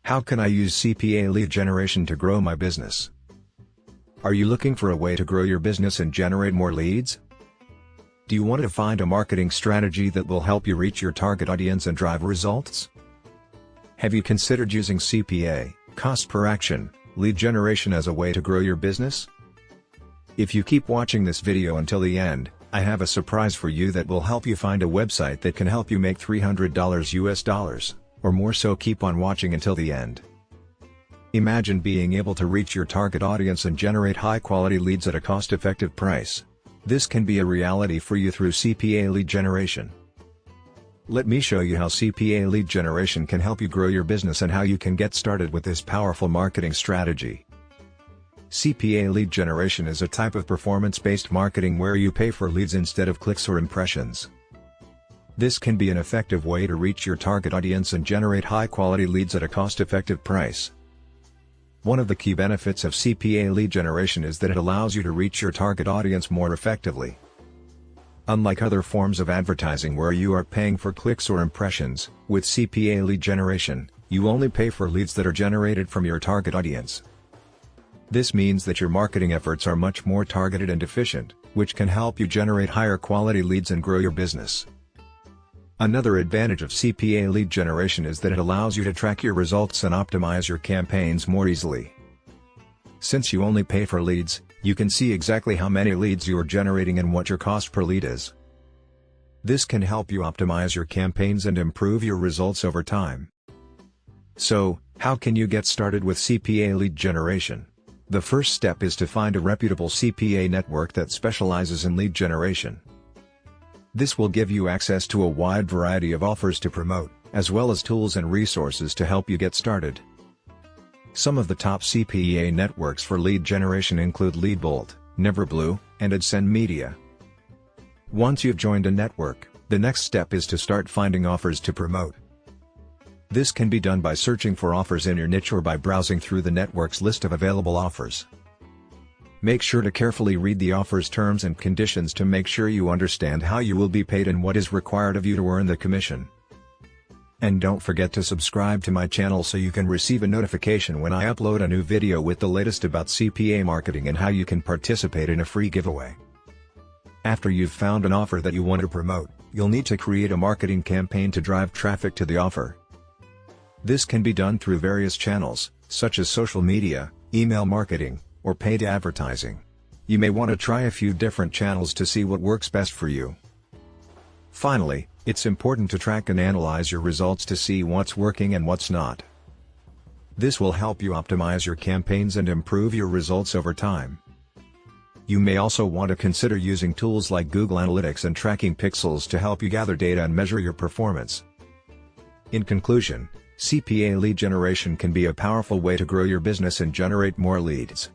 How can I use CPA lead generation to grow my business? Are you looking for a way to grow your business and generate more leads? Do you want to find a marketing strategy that will help you reach your target audience and drive results? Have you considered using CPA, cost per action, lead generation as a way to grow your business? If you keep watching this video until the end, I have a surprise for you that will help you find a website that can help you make $300 US, or more, so keep on watching until the end. Imagine being able to reach your target audience and generate high-quality leads at a cost-effective price. This can be a reality for you through CPA lead generation. Let me show you how CPA lead generation can help you grow your business and how you can get started with this powerful marketing strategy. CPA lead generation is a type of performance-based marketing where you pay for leads instead of clicks or impressions. This can be an effective way to reach your target audience and generate high-quality leads at a cost-effective price. One of the key benefits of CPA lead generation is that it allows you to reach your target audience more effectively. Unlike other forms of advertising where you are paying for clicks or impressions, with CPA lead generation, you only pay for leads that are generated from your target audience. This means that your marketing efforts are much more targeted and efficient, which can help you generate higher quality leads and grow your business. Another advantage of CPA lead generation is that it allows you to track your results and optimize your campaigns more easily. Since you only pay for leads, you can see exactly how many leads you are generating and what your cost per lead is. This can help you optimize your campaigns and improve your results over time. So, how can you get started with CPA lead generation? The first step is to find a reputable CPA network that specializes in lead generation. This will give you access to a wide variety of offers to promote, as well as tools and resources to help you get started. Some of the top CPA networks for lead generation include LeadBolt, Neverblue, and AdSend Media. Once you've joined a network, the next step is to start finding offers to promote. This can be done by searching for offers in your niche or by browsing through the network's list of available offers. Make sure to carefully read the offer's terms and conditions to make sure you understand how you will be paid and what is required of you to earn the commission. And don't forget to subscribe to my channel so you can receive a notification when I upload a new video with the latest about CPA marketing and how you can participate in a free giveaway. After you've found an offer that you want to promote, you'll need to create a marketing campaign to drive traffic to the offer. This can be done through various channels, such as social media, email marketing, or paid advertising. You may want to try a few different channels to see what works best for you. Finally, it's important to track and analyze your results to see what's working and what's not. This will help you optimize your campaigns and improve your results over time. You may also want to consider using tools like Google Analytics and tracking pixels to help you gather data and measure your performance. In conclusion, CPA lead generation can be a powerful way to grow your business and generate more leads.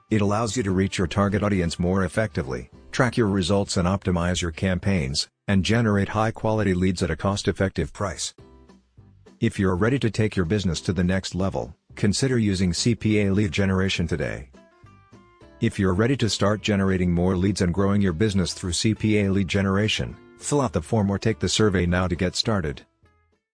It allows you to reach your target audience more effectively, track your results and optimize your campaigns, and generate high-quality leads at a cost-effective price. If you're ready to take your business to the next level, consider using CPA lead generation today. If you're ready to start generating more leads and growing your business through CPA lead generation, fill out the form or take the survey now to get started.